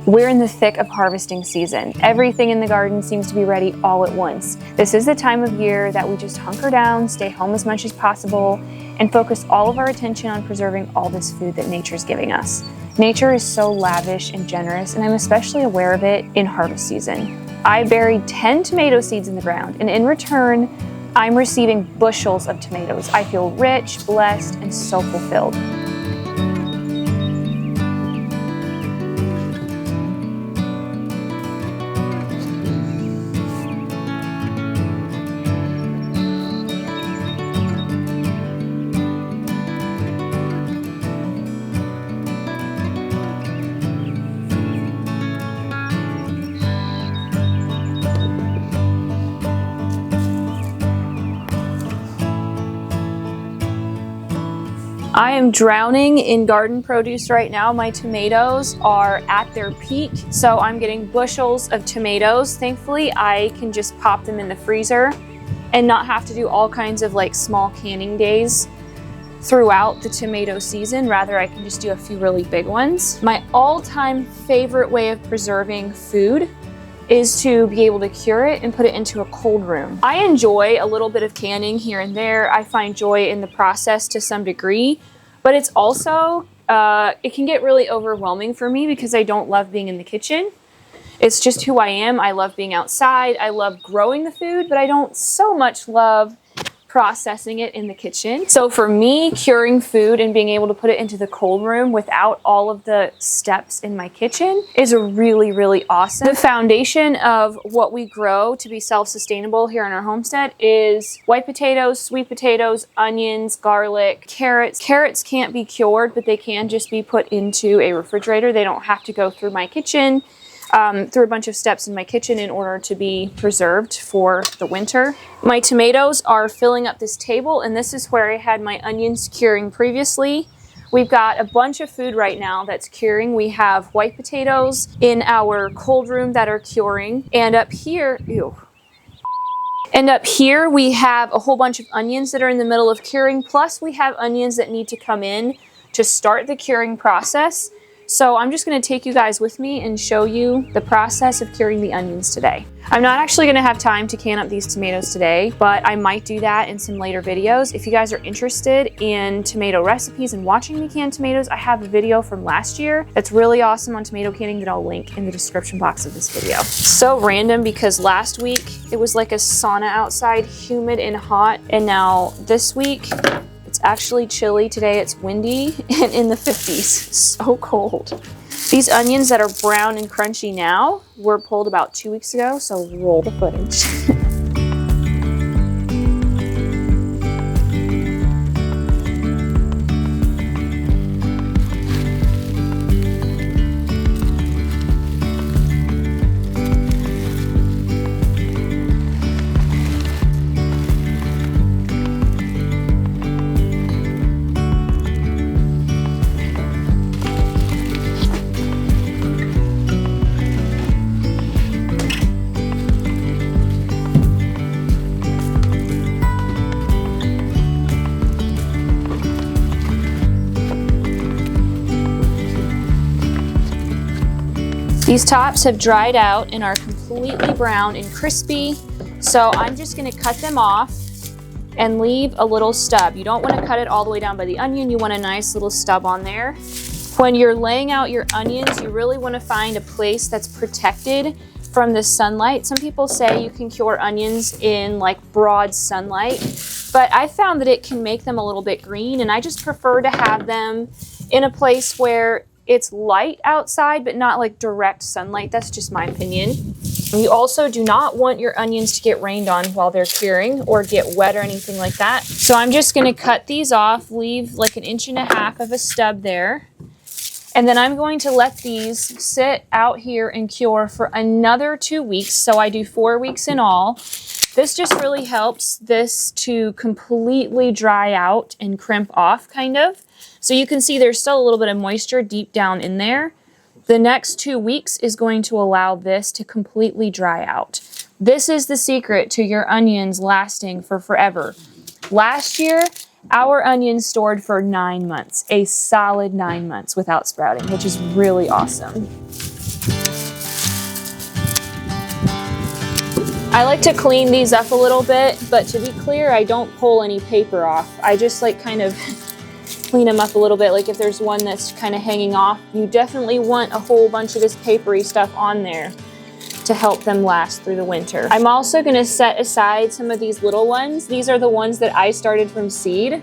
We're in the thick of harvesting season. Everything in the garden seems to be ready all at once. This is the time of year that we just hunker down, stay home as much as possible, and focus all of our attention on preserving all this food that nature's giving us. Nature is so lavish and generous, and I'm especially aware of it in harvest season. I buried 10 tomato seeds in the ground, and in return, I'm receiving bushels of tomatoes. I feel rich, blessed, and so fulfilled. I am drowning in garden produce right now. My tomatoes are at their peak, so I'm getting bushels of tomatoes. Thankfully, I can just pop them in the freezer and not have to do all kinds of like small canning days throughout the tomato season. Rather, I can just do a few really big ones. My all-time favorite way of preserving food is to be able to cure it and put it into a cold room. I enjoy a little bit of canning here and there. I find joy in the process to some degree, but it's also, it can get really overwhelming for me because I don't love being in the kitchen. It's just who I am. I love being outside. I love growing the food, but I don't so much love processing it in the kitchen. So for me, curing food and being able to put it into the cold room without all of the steps in my kitchen is really, really awesome. The foundation of what we grow to be self-sustainable here in our homestead is white potatoes, sweet potatoes, onions, garlic, carrots. Carrots can't be cured, but they can just be put into a refrigerator. They don't have to go through my kitchen, through a bunch of steps in my kitchen in order to be preserved for the winter. My tomatoes are filling up this table, and this is where I had my onions curing previously. We've got a bunch of food right now that's curing. We have white potatoes in our cold room that are curing, and up here, and up here we have a whole bunch of onions that are in the middle of curing, plus we have onions that need to come in to start the curing process. So I'm just going to take you guys with me and show you the process of curing the onions today. I'm not actually going to have time to can up these tomatoes today, but I might do that in some later videos. If you guys are interested in tomato recipes and watching me can tomatoes, I have a video from last year that's really awesome on tomato canning that I'll link in the description box of this video. So random because last week it was like a sauna outside, humid and hot, and now this week it's actually chilly. Today it's windy and in the 50s. So cold. These onions that are brown and crunchy now were pulled about 2 weeks ago, so roll the footage. These tops have dried out and are completely brown and crispy, so I'm just going to cut them off and leave a little stub. You don't want to cut it all the way down by the onion. You want a nice little stub on there. When you're laying out your onions, you really want to find a place that's protected from the sunlight. Some people say you can cure onions in like broad sunlight, but I found that it can make them a little bit green, and I just prefer to have them in a place where it's light outside, but not like direct sunlight. That's just my opinion. You also do not want your onions to get rained on while they're curing or get wet or anything like that. So I'm just gonna cut these off, leave like 1.5 inches of a stub there. And then I'm going to let these sit out here and cure for another 2 weeks. So I do 4 weeks in all. This just really helps this to completely dry out and crimp off kind of. So you can see there's still a little bit of moisture deep down in there. The next 2 weeks is going to allow this to completely dry out. This is the secret to your onions lasting for forever. Last year, our onions stored for 9 months, a solid 9 months without sprouting, which is really awesome. I like to clean these up a little bit, but to be clear, I don't pull any paper off. I just like kind of clean them up a little bit. Like if there's one that's kind of hanging off, you definitely want a whole bunch of this papery stuff on there to help them last through the winter. I'm also gonna set aside some of these little ones. These are the ones that I started from seed,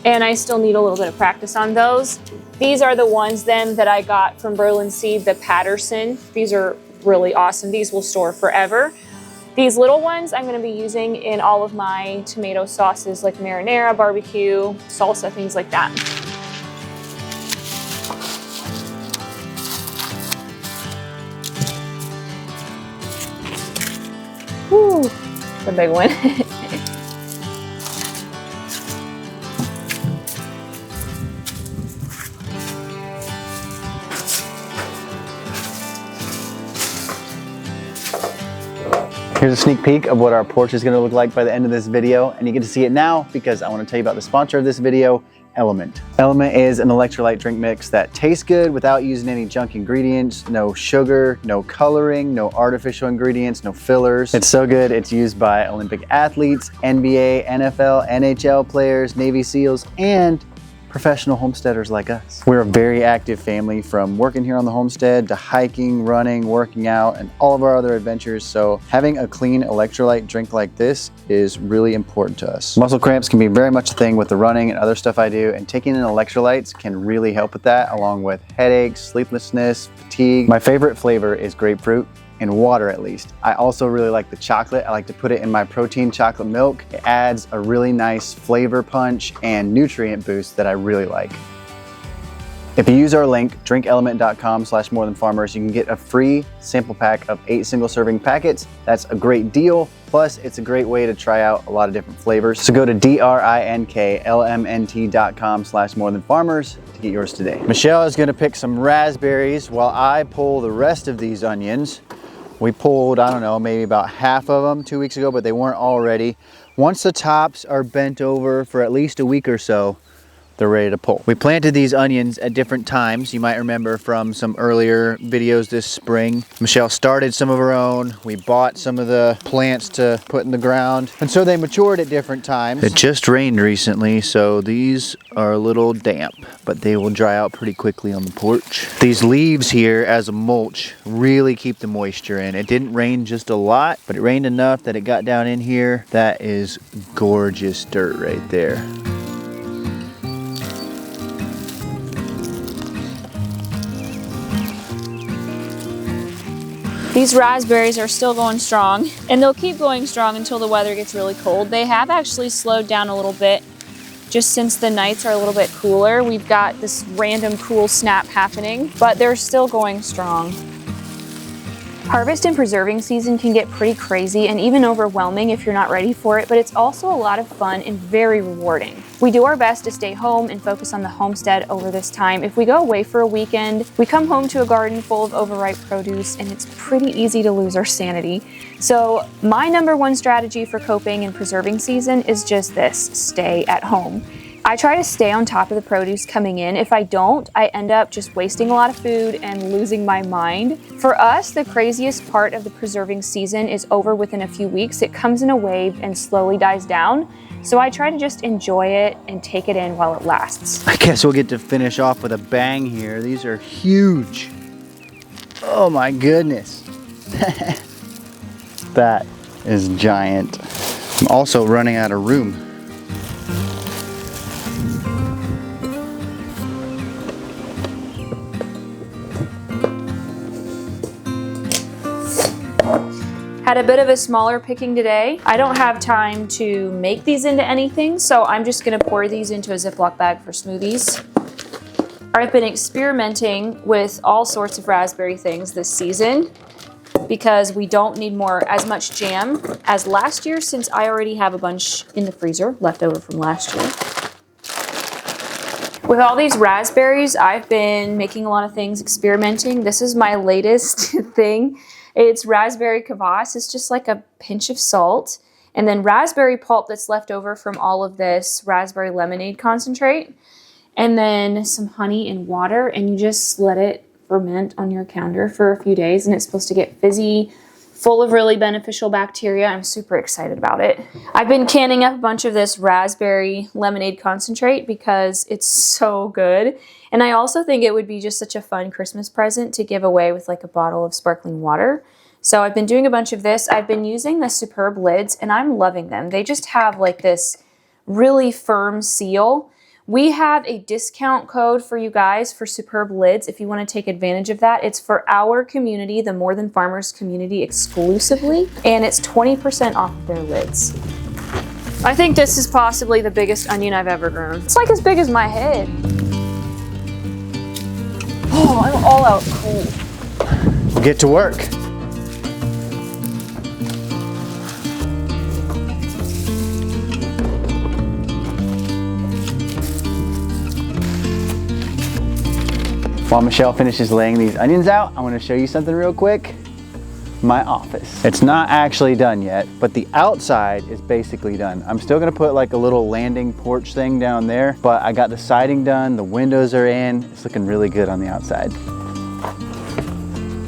and I still need a little bit of practice on those. These are the ones then that I got from Berlin Seed, the Patterson. These are really awesome. These will store forever. These little ones I'm gonna be using in all of my tomato sauces like marinara, barbecue, salsa, things like that. Woo, it's a big one. Here's a sneak peek of what our porch is gonna look like by the end of this video, and you get to see it now because I wanna tell you about the sponsor of this video, Element. Element is an electrolyte drink mix that tastes good without using any junk ingredients, no sugar, no coloring, no artificial ingredients, no fillers. It's so good, it's used by Olympic athletes, NBA, NFL, NHL players, Navy SEALs, and professional homesteaders like us. We're a very active family, from working here on the homestead to hiking, running, working out, and all of our other adventures. So having a clean electrolyte drink like this is really important to us. Muscle cramps can be very much a thing with the running and other stuff I do, and taking in electrolytes can really help with that, along with headaches, sleeplessness, fatigue. My favorite flavor is grapefruit. In water at least. I also really like the chocolate. I like to put it in my protein chocolate milk. It adds a really nice flavor punch and nutrient boost that I really like. If you use our link, drinkelement.com/morethanfarmers, you can get a free sample pack of 8 single serving packets. That's a great deal. Plus, it's a great way to try out a lot of different flavors. So go to drinklmnt.com/morethanfarmers to get yours today. Michelle is gonna pick some raspberries while I pull the rest of these onions. We pulled, I don't know, maybe about half of them 2 weeks ago, but they weren't all ready. Once the tops are bent over for at least a week or so, they're ready to pull. We planted these onions at different times. You might remember from some earlier videos this spring. Michelle started some of her own. We bought some of the plants to put in the ground. And so they matured at different times. It just rained recently, so these are a little damp, but they will dry out pretty quickly on the porch. These leaves here as a mulch really keep the moisture in. It didn't rain just a lot, but it rained enough that it got down in here. That is gorgeous dirt right there. These raspberries are still going strong, and they'll keep going strong until the weather gets really cold. They have actually slowed down a little bit just since the nights are a little bit cooler. We've got this random cool snap happening, but they're still going strong. Harvest and preserving season can get pretty crazy and even overwhelming if you're not ready for it, but it's also a lot of fun and very rewarding. We do our best to stay home and focus on the homestead over this time. If we go away for a weekend, we come home to a garden full of overripe produce, and it's pretty easy to lose our sanity. So my #1 strategy for coping in preserving season is just this: stay at home. I try to stay on top of the produce coming in. If I don't, I end up just wasting a lot of food and losing my mind. For us, the craziest part of the preserving season is over within a few weeks. It comes in a wave and slowly dies down. So I try to just enjoy it and take it in while it lasts. I guess we'll get to finish off with a bang here. These are huge. Oh my goodness. That is giant. I'm also running out of room. Had a bit of a smaller picking today. I don't have time to make these into anything, so I'm just gonna pour these into a Ziploc bag for smoothies. I've been experimenting with all sorts of raspberry things this season because we don't need as much jam as last year, since I already have a bunch in the freezer left over from last year. With all these raspberries, I've been making a lot of things, experimenting. This is my latest thing. It's raspberry kvass. It's just like a pinch of salt, and then raspberry pulp that's left over from all of this raspberry lemonade concentrate, and then some honey and water, and you just let it ferment on your counter for a few days, and it's supposed to get fizzy, full of really beneficial bacteria. I'm super excited about it. I've been canning up a bunch of this raspberry lemonade concentrate because it's so good. And I also think it would be just such a fun Christmas present to give away with like a bottle of sparkling water. So I've been doing a bunch of this. I've been using the Superb lids and I'm loving them. They just have like this really firm seal. We have a discount code for you guys for Superb lids if you want to take advantage of that. It's for our community, the More Than Farmers community exclusively, and it's 20% off of their lids. I think this is possibly the biggest onion I've ever grown. It's like as big as my head. Oh, I'm all out cold. Get to work. While Michelle finishes laying these onions out, I want to show you something real quick. My office. It's not actually done yet, but the outside is basically done. I'm still gonna put like a little landing porch thing down there, but I got the siding done, the windows are in. It's looking really good on the outside.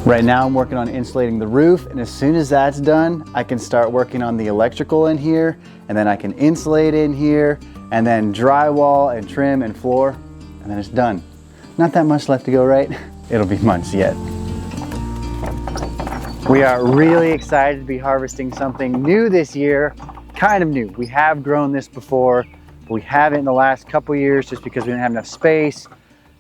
Right now I'm working on insulating the roof, and as soon as that's done, I can start working on the electrical in here, and then I can insulate in here, and then drywall and trim and floor, and then it's done. Not that much left to go, right? It'll be months yet. We are really excited to be harvesting something new this year. Kind of new. We have grown this before, but we haven't in the last couple years just because we didn't have enough space.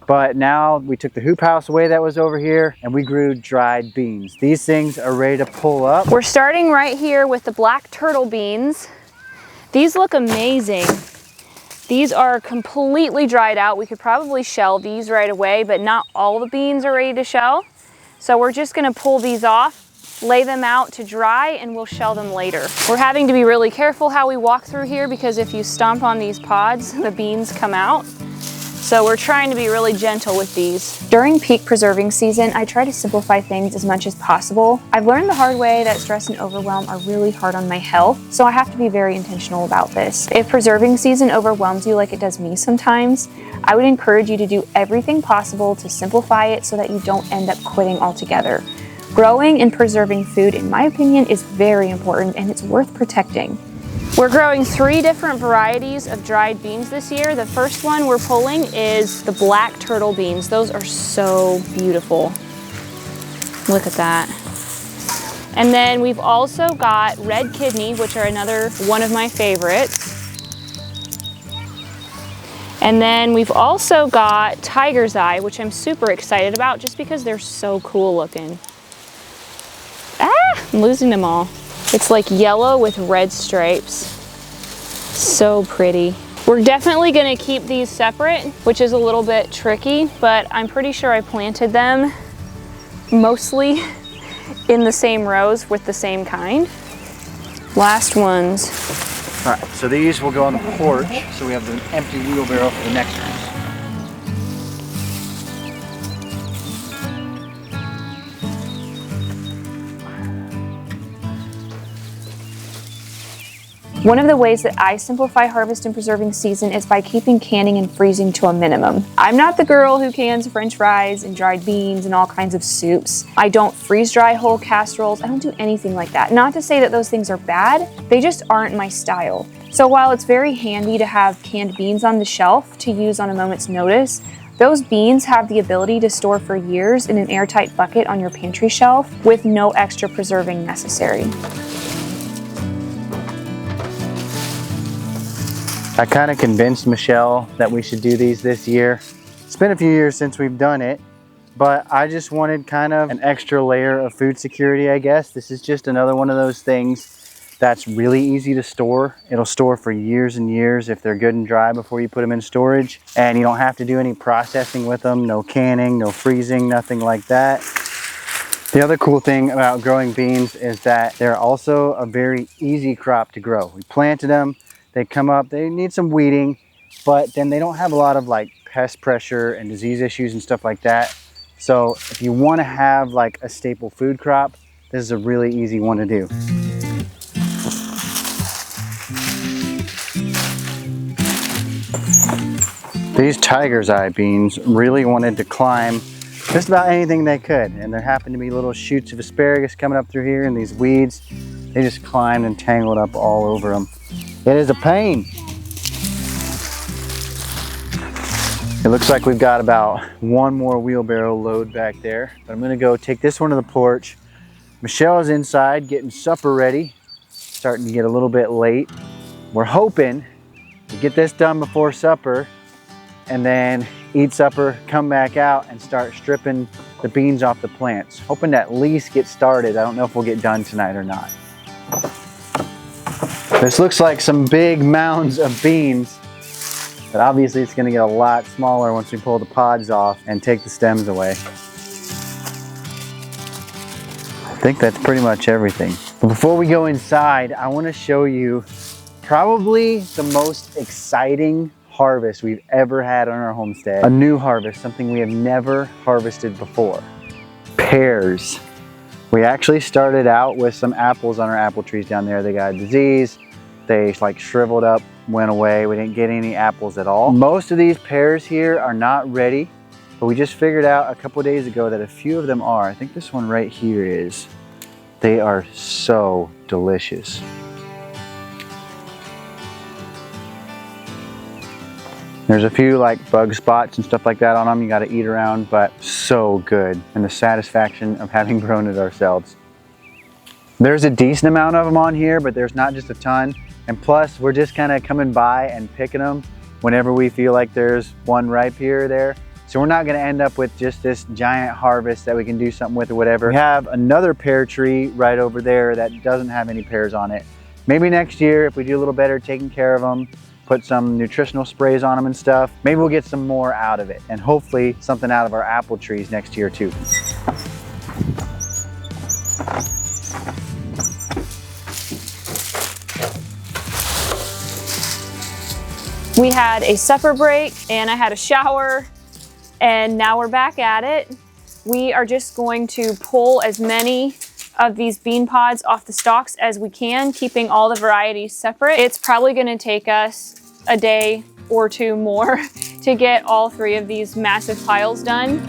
But now we took the hoop house away that was over here and we grew dried beans. These things are ready to pull up. We're starting right here with the black turtle beans. These look amazing. These are completely dried out. We could probably shell these right away, but not all the beans are ready to shell. So we're just gonna pull these off, lay them out to dry, and we'll shell them later. We're having to be really careful how we walk through here because if you stomp on these pods, the beans come out. So we're trying to be really gentle with these. During peak preserving season, I try to simplify things as much as possible. I've learned the hard way that stress and overwhelm are really hard on my health, so I have to be very intentional about this. If preserving season overwhelms you like it does me sometimes, I would encourage you to do everything possible to simplify it so that you don't end up quitting altogether. Growing and preserving food, in my opinion, is very important and it's worth protecting. We're growing 3 different varieties of dried beans this year. The first one we're pulling is the black turtle beans. Those are so beautiful. Look at that. And then we've also got red kidney, which are another one of my favorites. And then we've also got tiger's eye, which I'm super excited about just because they're so cool looking. Ah, I'm losing them all. It's like yellow with red stripes. So pretty. We're definitely gonna keep these separate, which is a little bit tricky, but I'm pretty sure I planted them mostly in the same rows with the same kind. Last ones. All right, so these will go on the porch, so we have the empty wheelbarrow for the next one. One of the ways that I simplify harvest and preserving season is by keeping canning and freezing to a minimum. I'm not the girl who cans French fries and dried beans and all kinds of soups. I don't freeze dry whole casseroles. I don't do anything like that. Not to say that those things are bad, they just aren't my style. So while it's very handy to have canned beans on the shelf to use on a moment's notice, those beans have the ability to store for years in an airtight bucket on your pantry shelf with no extra preserving necessary. I kind of convinced Michelle that we should do these this year. It's been a few years since we've done it, but I just wanted kind of an extra layer of food security, I guess. This is just another one of those things that's really easy to store. It'll store for years and years if they're good and dry before you put them in storage. And you don't have to do any processing with them, no canning, no freezing, nothing like that. The other cool thing about growing beans is that they're also a very easy crop to grow. We planted them. They come up, they need some weeding, but then they don't have a lot of like pest pressure and disease issues and stuff like that. So if you want to have like a staple food crop, this is a really easy one to do. These tiger's eye beans really wanted to climb just about anything they could. And there happened to be little shoots of asparagus coming up through here, and these weeds, they just climbed and tangled up all over them. It is a pain. It looks like we've got about one more wheelbarrow load back there, but I'm gonna go take this one to the porch. Michelle is inside getting supper ready. Starting to get a little bit late. We're hoping to get this done before supper and then eat supper, come back out and start stripping the beans off the plants. Hoping to at least get started. I don't know if we'll get done tonight or not. This looks like some big mounds of beans, but obviously it's gonna get a lot smaller once we pull the pods off and take the stems away. I think that's pretty much everything. But before we go inside, I want to show you probably the most exciting harvest we've ever had on our homestead. A new harvest, something we have never harvested before. Pears. We actually started out with some apples on our apple trees down there. They got a disease. They like shriveled up, went away. We didn't get any apples at all. Most of these pears here are not ready, but we just figured out a couple days ago that a few of them are. I think this one right here is. They are so delicious. There's a few like bug spots and stuff like that on them you gotta eat around, but so good. And the satisfaction of having grown it ourselves. There's a decent amount of them on here, but there's not just a ton. And plus, we're just kind of coming by and picking them whenever we feel like there's one ripe here or there. So we're not gonna end up with just this giant harvest that we can do something with or whatever. We have another pear tree right over there that doesn't have any pears on it. Maybe next year, if we do a little better taking care of them, put some nutritional sprays on them and stuff, maybe we'll get some more out of it. And hopefully something out of our apple trees next year too. We had a supper break and I had a shower. And now we're back at it. We are just going to pull as many of these bean pods off the stalks as we can, keeping all the varieties separate. It's probably gonna take us a day or two more to get all 3 of these massive piles done.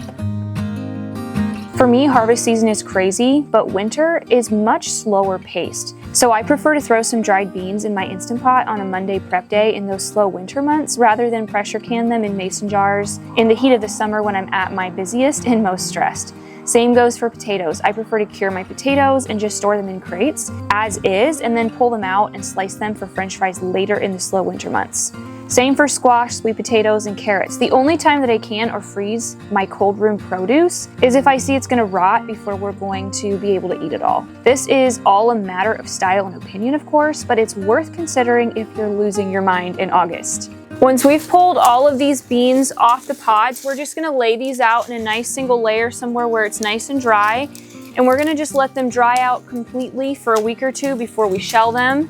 For me, harvest season is crazy, but winter is much slower paced. So I prefer to throw some dried beans in my Instant Pot on a Monday prep day in those slow winter months rather than pressure can them in mason jars in the heat of the summer when I'm at my busiest and most stressed. Same goes for potatoes. I prefer to cure my potatoes and just store them in crates as is and then pull them out and slice them for French fries later in the slow winter months. Same for squash, sweet potatoes, and carrots. The only time that I can or freeze my cold room produce is if I see it's gonna rot before we're going to be able to eat it all. This is all a matter of style and opinion, of course, but it's worth considering if you're losing your mind in August. Once we've pulled all of these beans off the pods, we're just gonna lay these out in a nice single layer somewhere where it's nice and dry. And we're gonna just let them dry out completely for a week or two before we shell them.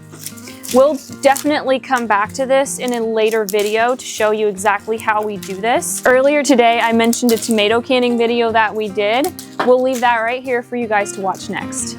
We'll definitely come back to this in a later video to show you exactly how we do this. Earlier today, I mentioned a tomato canning video that we did. We'll leave that right here for you guys to watch next.